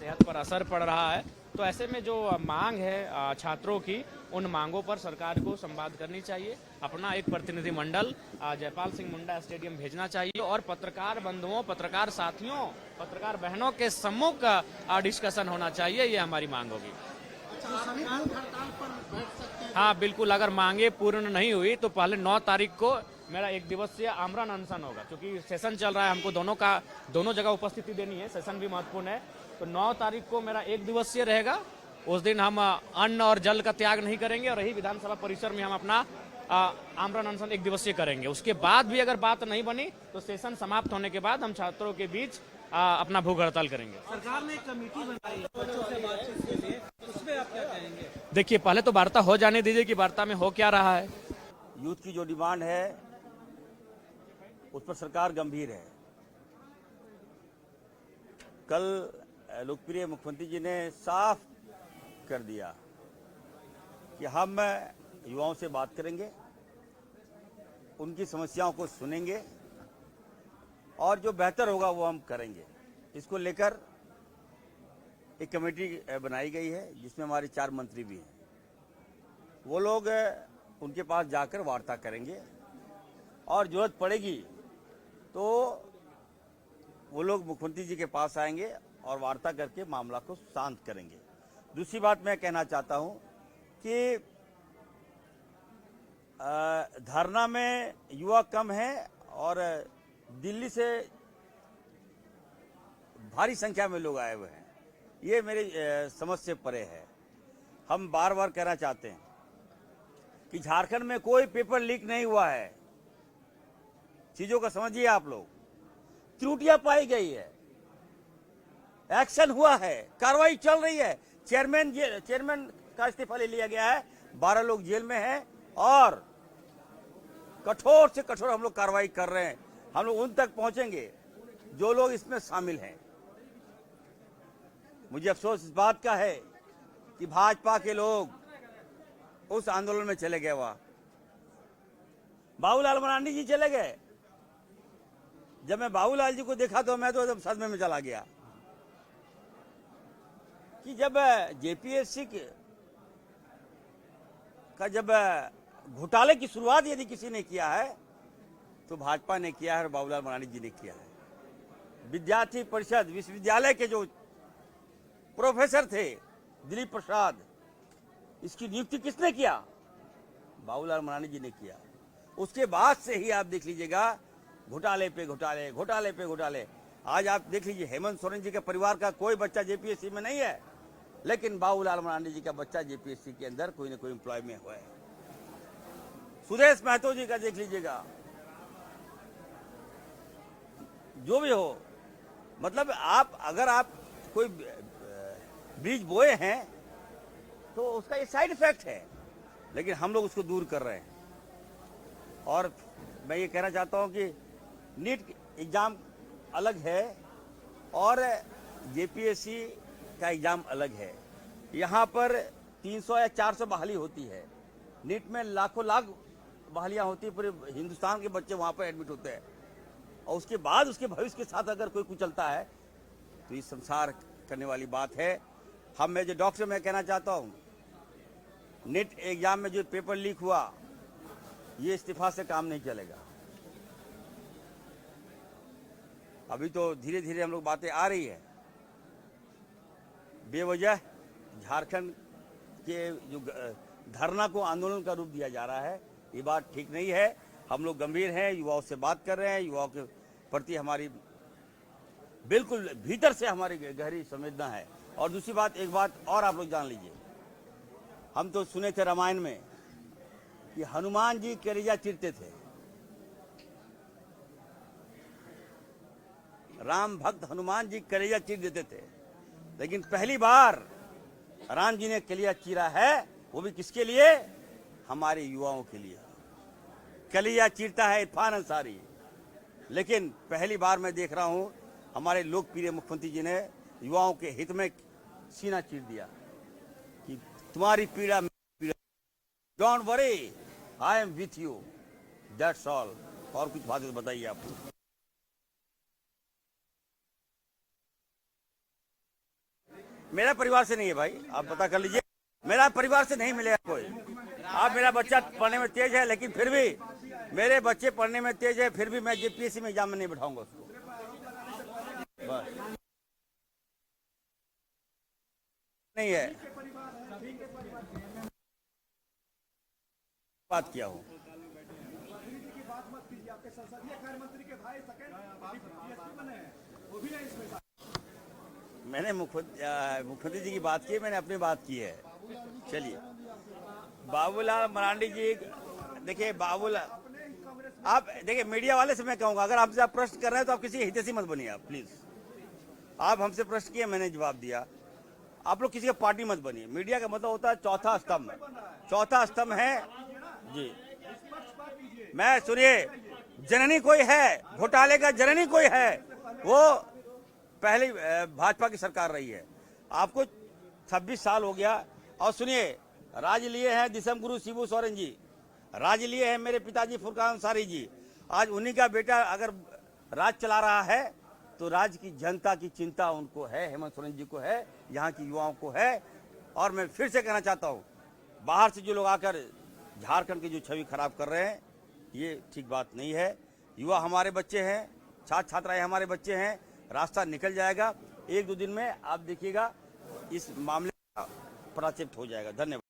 सेहत पर असर पड़ रहा है। तो ऐसे में जो मांग है छात्रों की, उन मांगों पर सरकार को संवाद करनी चाहिए, अपना एक प्रतिनिधिमंडल जयपाल सिंह मुंडा स्टेडियम भेजना चाहिए और पत्रकार बंधुओं, पत्रकार साथियों, पत्रकार बहनों के सम्मुख डिस्कशन होना चाहिए। ये हमारी मांग होगी। हाँ बिल्कुल, अगर मांगे पूर्ण नहीं हुई तो पहले 9 तारीख को मेरा 1 दिवसीय आमरण अनशन होगा, क्योंकि सेशन चल रहा है, हमको दोनों जगह उपस्थिति देनी है, सेशन भी महत्वपूर्ण है। तो 9 तारीख को मेरा 1 दिवसीय रहेगा। उस दिन हम अन्न और जल का त्याग नहीं करेंगे और यही विधानसभा परिसर में हम अपना आमरण अनशन 1 दिवसीय करेंगे। उसके बाद भी अगर बात नहीं बनी तो सेशन समाप्त होने के बाद हम छात्रों के बीच अपना भूख हड़ताल करेंगे। सरकार ने एक कमेटी बनाई है बच्चों से बातचीत के लिए, उसमें आप क्या कहेंगे? देखिए, पहले तो वार्ता हो जाने दीजिए कि वार्ता में हो क्या रहा है। यूथ की जो डिमांड है उस पर सरकार गंभीर है। कल लोकप्रिय मुख्यमंत्री जी ने साफ कर दिया कि हम युवाओं से बात करेंगे, उनकी समस्याओं को सुनेंगे और जो बेहतर होगा वो हम करेंगे। इसको लेकर एक कमेटी बनाई गई है जिसमें हमारे 4 मंत्री भी हैं। वो लोग उनके पास जाकर वार्ता करेंगे और जरूरत पड़ेगी तो वो लोग मुख्यमंत्री जी के पास आएंगे और वार्ता करके मामला को शांत करेंगे। दूसरी बात मैं कहना चाहता हूं कि धरना में युवा कम है और दिल्ली से भारी संख्या में लोग आए हुए हैं, ये मेरी समझ से परे है। हम बार बार कहना चाहते हैं कि झारखंड में कोई पेपर लीक नहीं हुआ है। चीजों का समझिए आप लोग, त्रुटियां पाई गई है, एक्शन हुआ है, कार्रवाई चल रही है। चेयरमैन का इस्तीफा ले लिया गया है, 12 लोग जेल में हैं और कठोर से कठोर हम लोग कार्रवाई कर रहे हैं। हम लोग उन तक पहुंचेंगे जो लोग इसमें शामिल हैं। मुझे अफसोस इस बात का है कि भाजपा के लोग उस आंदोलन में चले गए। वहां बाबूलाल मरांडी जी चले गए। जब मैं बाबूलाल जी को देखा तो मैं तो एकदम सदमे में चला गया कि जब जेपीएससी का जब घोटाले की शुरुआत यदि किसी ने किया है तो भाजपा ने किया है और बाबूलाल मरांडी जी ने किया है। विद्यार्थी परिषद विश्वविद्यालय के जो प्रोफेसर थे दिलीप प्रसाद, इसकी नियुक्ति किसने किया? बाबूलाल मरांडी जी ने किया। उसके बाद से ही आप देख लीजिएगा घोटाले पे घोटाले, घोटाले पे घोटाले। आज आप देख लीजिए हेमंत सोरेन जी के परिवार का कोई बच्चा जेपीएससी में नहीं है, लेकिन बाबूलाल मरांडी जी का बच्चा जेपीएससी के अंदर कोई ना कोई एम्प्लॉय में हुआ है। सुदेश महतो जी का देख लीजिएगा। जो भी हो, मतलब अगर आप कोई बीज बोए हैं तो उसका ये साइड इफेक्ट है, लेकिन हम लोग उसको दूर कर रहे हैं। और मैं ये कहना चाहता हूं कि नीट एग्जाम अलग है और जेपीएससी का एग्जाम अलग है। यहाँ पर 300 या 400 बहाली होती है, नीट में लाखों लाख बहालियां होती है। पूरे हिंदुस्तान के बच्चे वहां पर एडमिट होते हैं और उसके बाद उसके भविष्य के साथ अगर कोई कुचलता है तो ये संसार करने वाली बात है। मैं जो डॉक्टर मैं कहना चाहता हूं, नीट एग्जाम में जो पेपर लीक हुआ, ये इस्तीफा से काम नहीं चलेगा। अभी तो धीरे धीरे हम लोग बातें आ रही है। बेवजह झारखंड के जो धरना को आंदोलन का रूप दिया जा रहा है, ये बात ठीक नहीं है। हम लोग गंभीर हैं, युवाओं से बात कर रहे हैं। युवाओं के प्रति हमारी बिल्कुल भीतर से हमारी गहरी संवेदना है। और दूसरी बात, एक बात और आप लोग जान लीजिए, हम तो सुने थे रामायण में कि हनुमान जी कलेजा चीरते थे। राम भक्त हनुमान जी कलेजा चीर देते थे, लेकिन पहली बार राम जी ने कलेजा चीरा है, वो भी किसके लिए? हमारे युवाओं के लिए। कलेजा चीरता है इरफान अंसारी, लेकिन पहली बार मैं देख रहा हूं हमारे लोकप्रिय मुख्यमंत्री जी ने युवाओं के हित में सीना चीर दिया कि तुम्हारी पीड़ा मेरी पीड़ा, don't worry, I am with you, that's all. और कुछ बातें बताइए आप। मेरा परिवार से नहीं है भाई, आप पता कर लीजिए, मेरा परिवार से नहीं मिलेगा कोई। आप मेरा बच्चा पढ़ने में तेज है, लेकिन फिर भी मेरे बच्चे पढ़ने में तेज है, फिर भी मैं जेपीएससी में एग्जाम में नहीं बैठाऊंगा उसको, बस नहीं है, बात किया हूँ। मैंने मुख्यमंत्री जी की बात की है, मैंने अपनी बात की है। चलिए, बाबूलाल मरांडी जी, देखिए आप देखिए, मीडिया वाले से मैं कहूंगा, अगर आपसे आप प्रश्न कर रहे हैं तो आप किसी हितैषी मत बनिए, आप प्लीज। आप हमसे प्रश्न किए, मैंने जवाब दिया, आप लोग किसी का पार्टी मत बनिए। मीडिया का मतलब होता है चौथा स्तंभ, चौथा स्तंभ है जी। मैं सुनिए, जननी कोई है, घोटाले का जननी कोई है, वो पहले भाजपा की सरकार रही है। आपको 26 साल हो गया। और सुनिए, राज लिए हैं दिसम गुरु शिबू सोरेन जी, राज लिए हैं मेरे पिताजी फुरकान अंसारी जी। आज उन्हीं का बेटा अगर राज चला रहा है तो राज्य की जनता की चिंता उनको है, हेमंत सोरेन जी को है, यहाँ की युवाओं को है। और मैं फिर से कहना चाहता हूँ, बाहर से जो लोग आकर झारखंड की जो छवि खराब कर रहे हैं, ये ठीक बात नहीं है। युवा हमारे बच्चे हैं, छात्र छात्राएं हमारे बच्चे हैं, रास्ता निकल जाएगा। 1-2 दिन में आप देखिएगा इस मामले का पराचित हो जाएगा। धन्यवाद।